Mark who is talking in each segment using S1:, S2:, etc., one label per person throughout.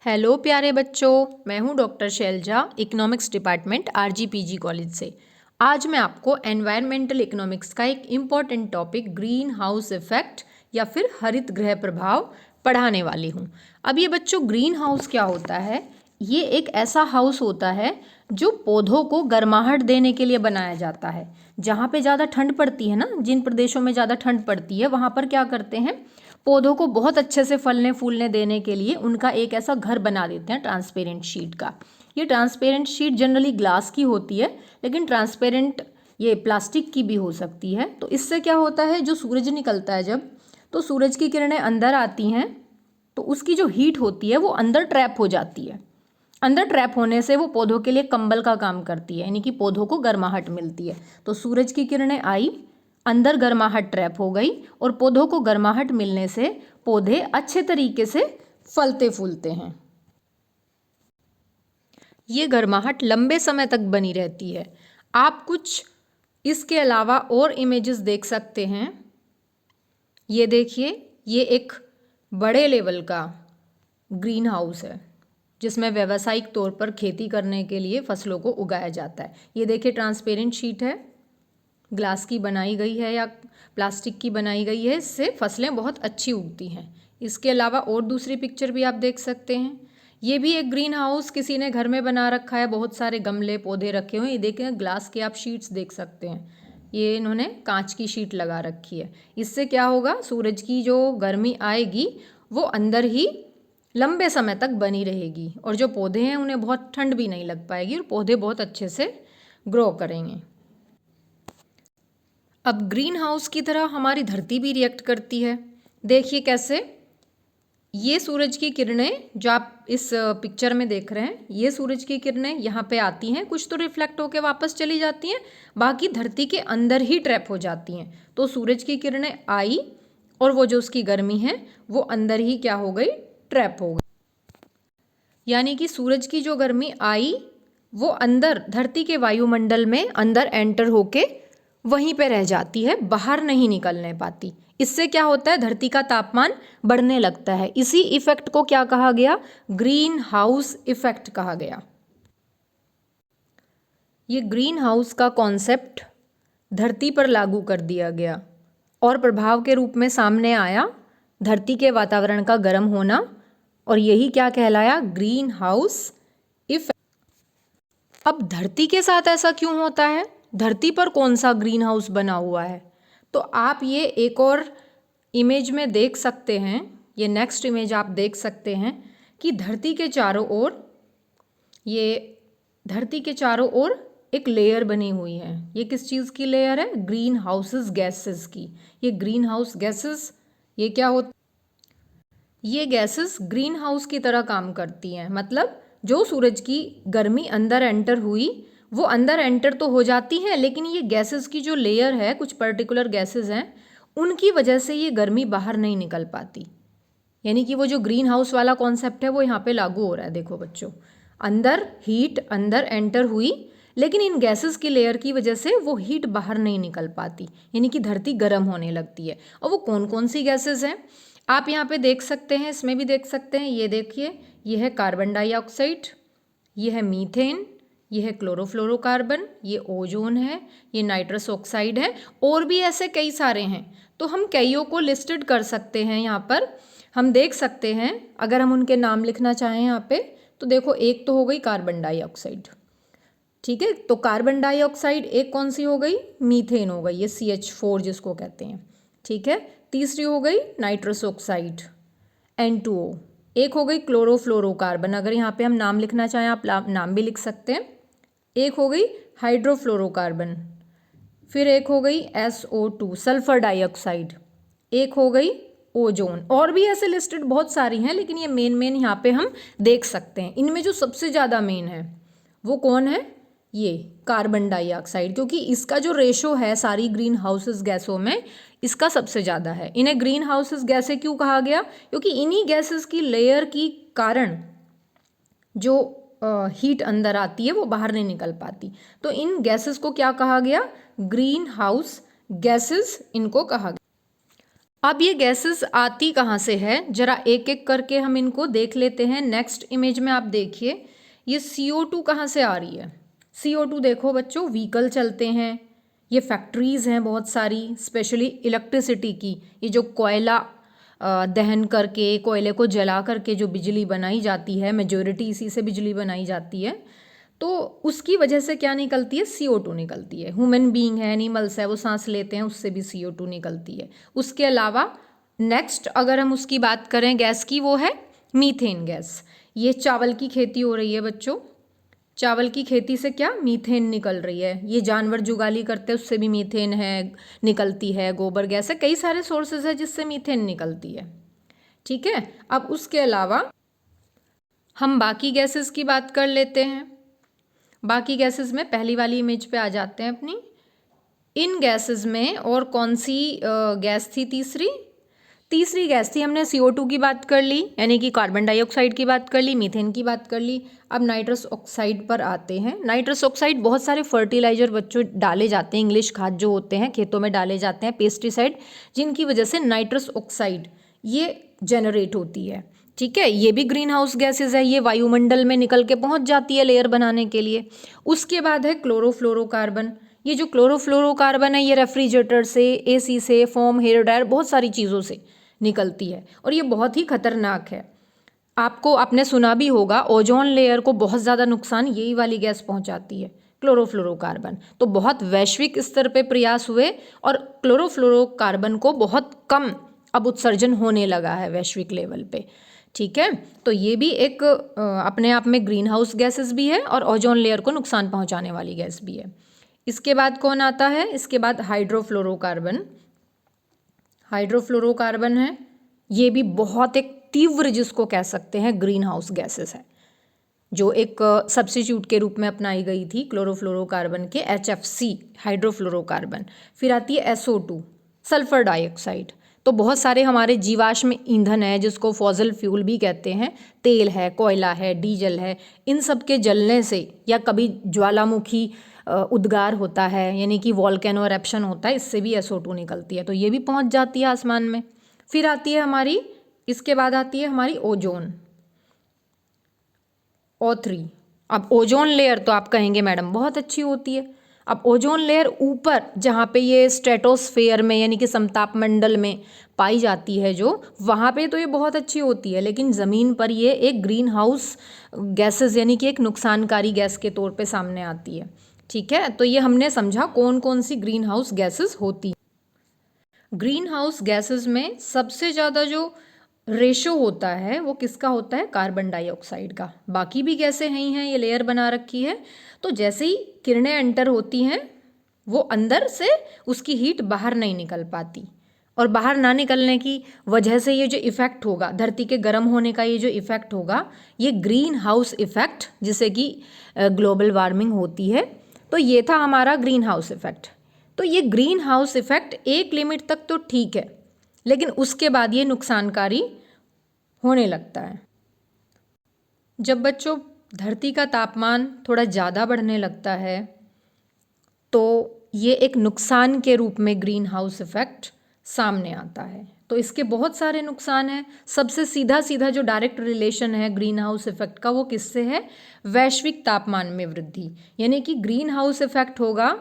S1: Hello प्यारे बच्चों, मैं हूं doctor Shailaja, economics department RGPG college से। आज मैं आपको एनवायरमेंटल इकोनॉमिक्स का एक important topic green house effect या फिर हरित गृह प्रभाव पढ़ाने वाली हूं। अब ये बच्चों, ग्रीन हाउस क्या होता है? ये एक ऐसा हाउस होता है जो पौधों को गर्माहट देने के लिए बनाया जाता है। जहाँ पे ज़्यादा ठंड पड़ती है ना, जिन प्रदेशों में ज़्यादा ठंड पड़ती है वहाँ पर क्या करते हैं, पौधों को बहुत अच्छे से फलने फूलने देने के लिए उनका एक ऐसा घर बना देते हैं ट्रांसपेरेंट शीट का। ये ट्रांसपेरेंट शीट जनरली ग्लास की होती है, लेकिन ट्रांसपेरेंट ये प्लास्टिक की भी हो सकती है। तो इससे क्या होता है, जो सूरज निकलता है जब, तो सूरज की किरणें अंदर आती हैं तो उसकी जो हीट होती है वो अंदर ट्रैप हो जाती है। अंदर ट्रैप होने से वो पौधों के लिए कंबल का काम करती है, यानी कि पौधों को गर्माहट मिलती है। तो सूरज की किरणें आई, अंदर गर्माहट ट्रैप हो गई और पौधों को गर्माहट मिलने से पौधे अच्छे तरीके से फलते फूलते हैं। ये गर्माहट लंबे समय तक बनी रहती है। आप कुछ इसके अलावा और इमेजेस देख सकते हैं। ये देखिए, ये एक बड़े लेवल का ग्रीन हाउस है जिसमें व्यावसायिक तौर पर खेती करने के लिए फसलों को उगाया जाता है। ये देखिए, ट्रांसपेरेंट शीट है, ग्लास की बनाई गई है या प्लास्टिक की बनाई गई है, इससे फसलें बहुत अच्छी उगती हैं। इसके अलावा और दूसरी पिक्चर भी आप देख सकते हैं। ये भी एक ग्रीन हाउस किसी ने घर में बना रखा है, बहुत सारे गमले पौधे रखे हुए हैं। ये देखें, ग्लास के आप शीट्स देख सकते हैं, ये इन्होंने कांच की शीट लगा रखी है। इससे क्या होगा, सूरज की जो गर्मी आएगी वो अंदर ही लंबे समय तक बनी रहेगी और जो पौधे हैं उन्हें बहुत ठंड भी नहीं लग पाएगी और पौधे बहुत अच्छे से ग्रो करेंगे। अब ग्रीन हाउस की तरह हमारी धरती भी रिएक्ट करती है। देखिए कैसे, ये सूरज की किरणें जो आप इस पिक्चर में देख रहे हैं, ये सूरज की किरणें यहाँ पे आती हैं, कुछ तो रिफ्लेक्ट होकर वापस चली जाती हैं, बाकी धरती के अंदर ही ट्रैप हो जाती हैं। तो सूरज की किरणें आई और वो जो उसकी गर्मी है वो अंदर ही क्या हो गई, ट्रैप हो गई। यानी कि सूरज की जो गर्मी आई वो अंदर धरती के वायुमंडल में अंदर एंटर होके वहीं पे रह जाती है, बाहर नहीं निकलने पाती। इससे क्या होता है, धरती का तापमान बढ़ने लगता है। इसी इफेक्ट को क्या कहा गया, ग्रीन हाउस इफेक्ट कहा गया। ये ग्रीन हाउस का कॉन्सेप्ट धरती पर लागू कर दिया गया और प्रभाव के रूप में सामने आया धरती के वातावरण का गर्म होना, और यही क्या कहलाया, ग्रीन हाउस इफेक्ट। अब धरती के साथ ऐसा क्यों होता है, धरती पर कौन सा ग्रीन हाउस बना हुआ है? तो आप ये एक और इमेज में देख सकते हैं, ये नेक्स्ट इमेज आप देख सकते हैं कि धरती के चारों ओर, ये धरती के चारों ओर एक लेयर बनी हुई है। ये किस चीज़ की लेयर है, ग्रीन हाउसेस गैसेस की। ये ग्रीन हाउस गैसेस, ये क्या होता, ये गैसेस ग्रीन हाउस की तरह काम करती हैं। मतलब जो सूरज की गर्मी अंदर एंटर हुई वो अंदर एंटर तो हो जाती है, लेकिन ये गैसेस की जो लेयर है, कुछ पर्टिकुलर गैसेस हैं, उनकी वजह से ये गर्मी बाहर नहीं निकल पाती। यानी कि वो जो ग्रीन हाउस वाला कॉन्सेप्ट है वो यहाँ पे लागू हो रहा है। देखो बच्चों, अंदर हीट अंदर एंटर हुई, लेकिन इन गैसेस की लेयर की वजह से वो हीट बाहर नहीं निकल पाती, यानी कि धरती गर्म होने लगती है। और वो कौन कौन सी गैसेस हैं आप यहाँ पे देख सकते हैं, इसमें भी देख सकते हैं। ये देखिए, ये है कार्बन डाइऑक्साइड, ये है मीथेन, ये है क्लोरोफ्लोरोकार्बन, ये ओजोन है, ये नाइट्रस ऑक्साइड है, और भी ऐसे कई सारे हैं। तो हम कईयों को लिस्टेड कर सकते हैं। यहाँ पर हम देख सकते हैं, अगर हम उनके नाम लिखना चाहें यहाँ पे, तो देखो, एक तो हो गई कार्बन डाइऑक्साइड, ठीक है। तो कार्बन डाइऑक्साइड एक कौन सी हो गई, मीथेन हो गई, ये CH4 जिसको कहते हैं, ठीक है। तीसरी हो गई नाइट्रस ऑक्साइड N2O। एक हो गई क्लोरोफ्लोरोकार्बन, अगर यहाँ पे हम नाम लिखना चाहें आप नाम भी लिख सकते हैं। एक हो गई हाइड्रोफ्लोरोकार्बन, फिर एक हो गई SO2 सल्फर डाइऑक्साइड, एक हो गई ओजोन। और भी ऐसे लिस्टेड बहुत सारी हैं, लेकिन ये मेन यहाँ पे हम देख सकते हैं। इनमें जो सबसे ज़्यादा मेन है वो कौन है, ये कार्बन डाइऑक्साइड, क्योंकि इसका जो रेशो है सारी ग्रीन हाउसेस गैसों में, इसका सबसे ज़्यादा है। इन्हें ग्रीन हाउसेस गैसें क्यों कहा गया, क्योंकि इन्हीं गैसेस की लेयर की कारण जो हीट अंदर आती है वो बाहर नहीं निकल पाती। तो इन गैसेस को क्या कहा गया, ग्रीन हाउस गैसेस इनको कहा गया। अब ये गैसेस आती कहाँ से है, जरा एक एक करके हम इनको देख लेते हैं। नेक्स्ट इमेज में आप देखिए ये CO2 कहाँ से आ रही है। CO2 देखो बच्चों, व्हीकल चलते हैं, ये फैक्ट्रीज़ हैं बहुत सारी, स्पेशली इलेक्ट्रिसिटी की। ये जो कोयला दहन करके, कोयले को जला करके जो बिजली बनाई जाती है, मेजॉरिटी इसी से बिजली बनाई जाती है, तो उसकी वजह से क्या निकलती है, CO2 निकलती है। ह्यूमन बीइंग है, एनिमल्स है, वो सांस लेते हैं, उससे भी CO2 निकलती है। उसके अलावा नेक्स्ट अगर हम उसकी बात करें गैस की, वो है मीथेन गैस। ये चावल की खेती हो रही है बच्चों, चावल की खेती से क्या मीथेन निकल रही है। ये जानवर जुगाली करते हैं, उससे भी मीथेन है निकलती है, गोबर गैस है, कई सारे सोर्सेज है जिससे मीथेन निकलती है। ठीक है, अब उसके अलावा हम बाकी गैसेस की बात कर लेते हैं। बाकी गैसेस में पहली वाली इमेज पे आ जाते हैं अपनी। इन गैसेस में और कौन सी गैस थी, तीसरी गैस थी, हमने CO2 की बात कर ली, यानी कि कार्बन डाइऑक्साइड की बात कर ली, मीथेन की बात कर ली। अब नाइट्रस ऑक्साइड पर आते हैं। नाइट्रस ऑक्साइड बहुत सारे फर्टिलाइजर बच्चों डाले जाते हैं, इंग्लिश खाद जो होते हैं खेतों में डाले जाते हैं, पेस्टिसाइड, जिनकी वजह से नाइट्रस ऑक्साइड ये जनरेट होती है। ठीक है, ये भी ग्रीन हाउस गैसेज है, ये वायुमंडल में निकल के पहुंच जाती है लेयर बनाने के लिए। उसके बाद है क्लोरोफ्लोरोकार्बन। ये जो क्लोरोफ्लोरोकार्बन है ये रेफ्रिजरेटर से, AC से, फोम, हेयर ड्रायर, बहुत सारी चीज़ों से निकलती है और ये बहुत ही खतरनाक है। आपने सुना भी होगा, ओजोन लेयर को बहुत ज़्यादा नुकसान यही वाली गैस पहुंचाती है, क्लोरोफ्लोरोकार्बन। तो बहुत वैश्विक स्तर पे प्रयास हुए और क्लोरोफ्लोरोकार्बन को बहुत कम अब उत्सर्जन होने लगा है वैश्विक लेवल पे। ठीक है, तो ये भी एक अपने आप में ग्रीन हाउस गैसेस भी है और ओजोन लेयर को नुकसान पहुंचाने वाली गैस भी है। इसके बाद कौन आता है, इसके बाद हाइड्रोफ्लोरोकार्बन। हाइड्रोफ्लोरोकार्बन है, ये भी बहुत एक तीव्र, जिसको कह सकते हैं ग्रीन हाउस गैसेस है, जो एक सब्स्टिट्यूट के रूप में अपनाई गई थी क्लोरोफ्लोरोकार्बन के, HFC हाइड्रोफ्लोरोकार्बन। फिर आती है SO2 सल्फर डाइऑक्साइड। तो बहुत सारे हमारे जीवाश्म ईंधन है जिसको फॉसिल फ्यूल भी कहते हैं, तेल है, कोयला है, डीजल है, इन सब के जलने से या कभी ज्वालामुखी उद्गार होता है, यानी कि वॉल्केनो एरप्शन होता है, इससे भी SO2 निकलती है, तो ये भी पहुंच जाती है आसमान में। फिर आती है हमारी, इसके बाद आती है हमारी ओजोन, O3। अब ओजोन लेयर तो आप कहेंगे मैडम बहुत अच्छी होती है। अब ओजोन लेयर ऊपर जहाँ पे ये स्ट्रेटोस्फेयर में, यानी कि समताप मंडल में पाई जाती है, जो वहाँ पे तो ये बहुत अच्छी होती है, लेकिन ज़मीन पर ये एक ग्रीन हाउस गैसेस, यानी कि एक नुकसानकारी गैस के तौर पे सामने आती है। ठीक है, तो ये हमने समझा कौन कौन सी ग्रीन हाउस गैसेस होती हैं। ग्रीन हाउस गैसेस में सबसे ज़्यादा जो रेशो होता है वो किसका होता है, कार्बन डाइऑक्साइड का। बाकी भी गैसें हैं ही हैं, ये लेयर बना रखी है, तो जैसे ही किरणें एंटर होती हैं वो अंदर से उसकी हीट बाहर नहीं निकल पाती, और बाहर ना निकलने की वजह से ये जो इफ़ेक्ट होगा, धरती के गर्म होने का ये जो इफ़ेक्ट होगा, ये ग्रीन हाउस इफ़ेक्ट, जिसे कि ग्लोबल वार्मिंग होती है, तो ये था हमारा ग्रीन हाउस इफ़ेक्ट। तो ये ग्रीन हाउस इफ़ेक्ट एक लिमिट तक तो ठीक है, लेकिन उसके बाद ये नुकसानकारी होने लगता है। जब बच्चों धरती का तापमान थोड़ा ज़्यादा बढ़ने लगता है तो ये एक नुकसान के रूप में ग्रीन हाउस इफ़ेक्ट सामने आता है। तो इसके बहुत सारे नुकसान हैं। सबसे सीधा जो डायरेक्ट रिलेशन है ग्रीन हाउस इफ़ेक्ट का, वो किससे है, वैश्विक तापमान में वृद्धि। यानी कि ग्रीन हाउस इफ़ेक्ट होगा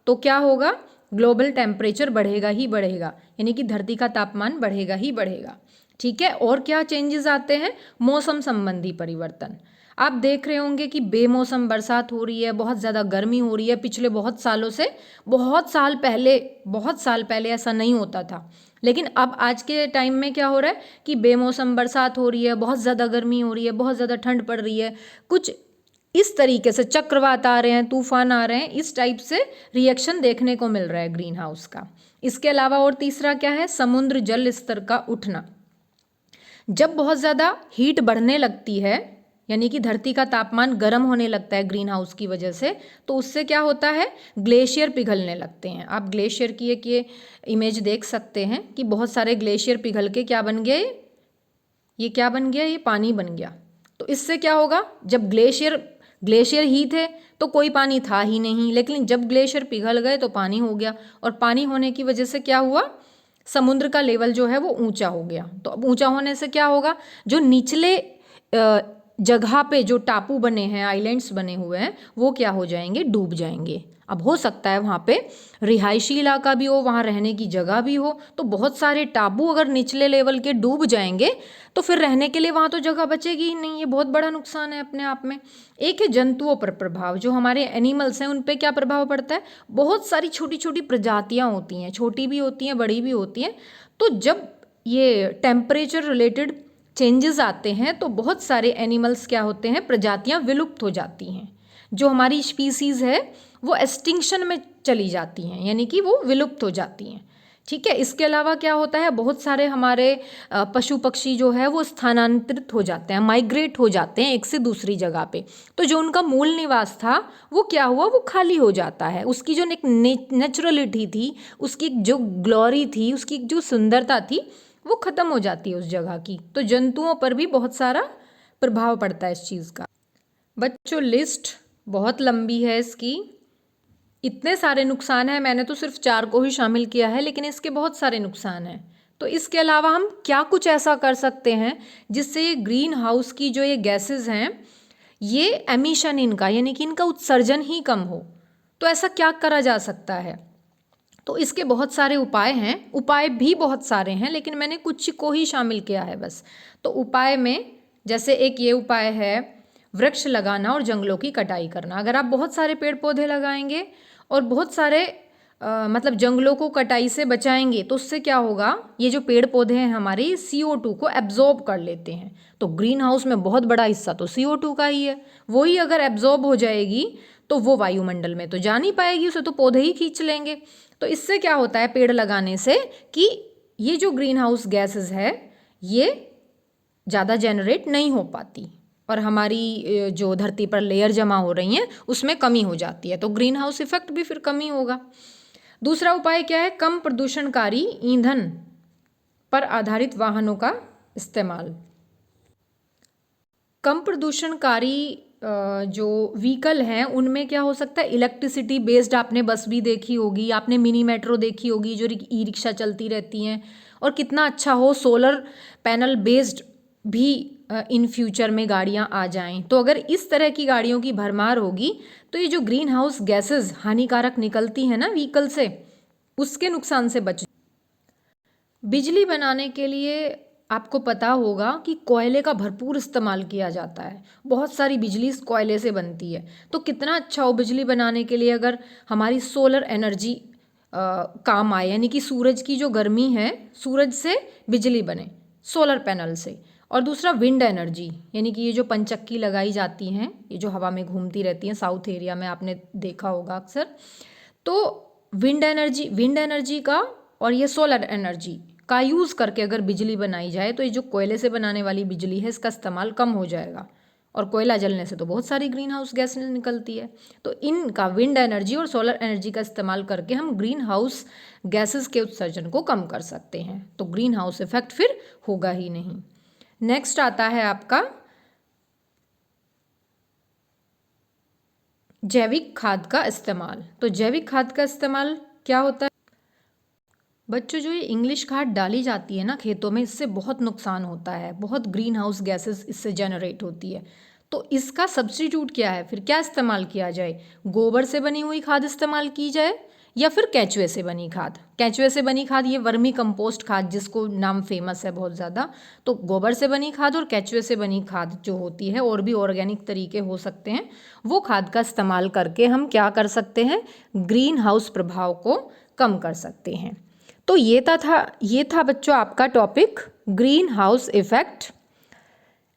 S1: तो क्या होगा, ग्लोबल टेम्परेचर बढ़ेगा ही बढ़ेगा, यानी कि धरती का तापमान बढ़ेगा ही बढ़ेगा। ठीक है, और क्या चेंजेस आते हैं, मौसम संबंधी परिवर्तन। आप देख रहे होंगे कि बेमौसम बरसात हो रही है, बहुत ज़्यादा गर्मी हो रही है पिछले बहुत सालों से। बहुत साल पहले ऐसा नहीं होता था, लेकिन अब आज के टाइम में क्या हो रहा है कि बेमौसम बरसात हो रही है, बहुत ज़्यादा गर्मी हो रही है, बहुत ज़्यादा ठंड पड़ रही है, कुछ इस तरीके से चक्रवात आ रहे हैं, तूफान आ रहे हैं, इस टाइप से रिएक्शन देखने को मिल रहा है ग्रीन हाउस का। इसके अलावा और तीसरा क्या है, समुद्र जल स्तर का उठना। जब बहुत ज़्यादा हीट बढ़ने लगती है, यानी कि धरती का तापमान गर्म होने लगता है ग्रीन हाउस की वजह से, तो उससे क्या होता है, ग्लेशियर पिघलने लगते हैं। आप ग्लेशियर की एक ये इमेज देख सकते हैं कि बहुत सारे ग्लेशियर पिघल के क्या बन गए, ये क्या बन गया, ये पानी बन गया। तो इससे क्या होगा, जब ग्लेशियर ही थे तो कोई पानी था ही नहीं, लेकिन जब ग्लेशियर पिघल गए तो पानी हो गया, और पानी होने की वजह से क्या हुआ, समुद्र का लेवल जो है वो ऊंचा हो गया। तो अब ऊंचा होने से क्या होगा, जो निचले जगह पे जो टापू बने हैं, आइलैंड्स बने हुए हैं, वो क्या हो जाएंगे, डूब जाएंगे। अब हो सकता है वहाँ पे रिहायशी इलाका भी हो, वहाँ रहने की जगह भी हो, तो बहुत सारे टापू अगर निचले लेवल के डूब जाएंगे तो फिर रहने के लिए वहाँ तो जगह बचेगी ही नहीं। ये बहुत बड़ा नुकसान है अपने आप में। एक है जंतुओं पर प्रभाव, जो हमारे एनिमल्स हैं उन पे क्या प्रभाव पड़ता है, बहुत सारी छोटी छोटी प्रजातियाँ होती हैं, छोटी भी होती हैं बड़ी भी होती हैं। तो जब ये टेम्परेचर रिलेटेड चेंजेस आते हैं तो बहुत सारे एनिमल्स क्या होते हैं, प्रजातियां विलुप्त हो जाती हैं। जो हमारी स्पीसीज़ है वो एक्सटिंक्शन में चली जाती हैं, यानी कि वो विलुप्त हो जाती हैं। ठीक है, इसके अलावा क्या होता है, बहुत सारे हमारे पशु पक्षी जो है वो स्थानांतरित हो जाते हैं, माइग्रेट हो जाते हैं एक से दूसरी जगह पे। तो जो उनका मूल निवास था वो क्या हुआ, वो खाली हो जाता है। उसकी जो एक नेचुरलिटी थी, उसकी जो ग्लोरी थी, उसकी जो सुंदरता थी, वो ख़त्म हो जाती है उस जगह की। तो जंतुओं पर भी बहुत सारा प्रभाव पड़ता है इस चीज़ का। बच्चों लिस्ट बहुत लंबी है इसकी, इतने सारे नुकसान हैं, मैंने तो सिर्फ 4 को ही शामिल किया है, लेकिन इसके बहुत सारे नुकसान हैं। तो इसके अलावा हम क्या कुछ ऐसा कर सकते हैं जिससे ये ग्रीन हाउस की जो ये गैसेस हैं, ये एमिशन इनका, यानी कि इनका उत्सर्जन ही कम हो। तो ऐसा क्या करा जा सकता है, तो इसके बहुत सारे उपाय हैं। उपाय भी बहुत सारे हैं, लेकिन मैंने कुछ को ही शामिल किया है बस। तो उपाय में जैसे एक ये उपाय है, वृक्ष लगाना और जंगलों की कटाई करना। अगर आप बहुत सारे पेड़ पौधे लगाएंगे और बहुत सारे मतलब जंगलों को कटाई से बचाएंगे, तो उससे क्या होगा, ये जो पेड़ पौधे हैं हमारे CO2 को एब्जॉर्ब कर लेते हैं। तो ग्रीन हाउस में बहुत बड़ा हिस्सा तो CO2 का ही है, वही अगर एब्जॉर्ब हो जाएगी तो वो वायुमंडल में तो जा नहीं पाएगी, उसे तो पौधे ही खींच लेंगे। तो इससे क्या होता है पेड़ लगाने से, कि ये जो ग्रीन हाउस गैसेस है ये ज़्यादा जनरेट नहीं हो पाती और हमारी जो धरती पर लेयर जमा हो रही हैं उसमें कमी हो जाती है। तो ग्रीन हाउस इफेक्ट भी फिर कमी होगा। दूसरा उपाय क्या है, कम प्रदूषणकारी ईंधन पर आधारित वाहनों का इस्तेमाल। कम प्रदूषणकारी जो व्हीकल हैं उनमें क्या हो सकता है, इलेक्ट्रिसिटी बेस्ड, आपने बस भी देखी होगी, आपने मिनी मेट्रो देखी होगी जो ई रिक्शा चलती रहती हैं। और कितना अच्छा हो सोलर पैनल बेस्ड भी इन फ्यूचर में गाड़ियां आ जाएं। तो अगर इस तरह की गाड़ियों की भरमार होगी तो ये जो ग्रीन हाउस गैसेस हानिकारक निकलती हैं ना व्हीकल से, उसके नुकसान से बच। बिजली बनाने के लिए आपको पता होगा कि कोयले का भरपूर इस्तेमाल किया जाता है, बहुत सारी बिजली इस कोयले से बनती है। तो कितना अच्छा हो बिजली बनाने के लिए अगर हमारी सोलर एनर्जी काम आए, यानी कि सूरज की जो गर्मी है सूरज से बिजली बने सोलर पैनल से। और दूसरा विंड एनर्जी, यानी कि ये जो पंचक्की लगाई जाती हैं, ये जो हवा में घूमती रहती हैं, साउथ एरिया में आपने देखा होगा अक्सर। तो विंड एनर्जी का और ये सोलर एनर्जी का यूज़ करके अगर बिजली बनाई जाए तो ये जो कोयले से बनाने वाली बिजली है इसका इस्तेमाल कम हो जाएगा। और कोयला जलने से तो बहुत सारी ग्रीन हाउस गैस निकलती है। तो इनका विंड एनर्जी और सोलर एनर्जी का इस्तेमाल करके हम ग्रीन हाउस गैसेस के उत्सर्जन को कम कर सकते हैं। तो ग्रीन हाउस इफेक्ट फिर होगा ही नहीं। नेक्स्ट आता है आपका जैविक खाद का इस्तेमाल। तो जैविक खाद का इस्तेमाल क्या होता है बच्चों, जो ये इंग्लिश खाद डाली जाती है ना खेतों में, इससे बहुत नुकसान होता है, बहुत ग्रीन हाउस गैसेस इससे जनरेट होती है। तो इसका सब्स्टिट्यूट क्या है, फिर क्या इस्तेमाल किया जाए, गोबर से बनी हुई खाद इस्तेमाल की जाए या फिर केंचुए से बनी खाद। केंचुए से बनी खाद ये वर्मी कंपोस्ट खाद जिसको नाम फेमस है बहुत ज़्यादा। तो गोबर से बनी खाद और केंचुए से बनी खाद जो होती है, और भी ऑर्गेनिक तरीके हो सकते हैं, वो खाद का इस्तेमाल करके हम क्या कर सकते हैं, ग्रीन हाउस प्रभाव को कम कर सकते हैं। तो ये था बच्चों आपका topic green house effect.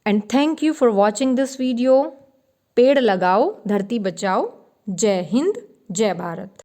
S1: And thank you for watching this video. पेड़ लगाओ, धरती बचाओ। जय हिंद, जय भारत।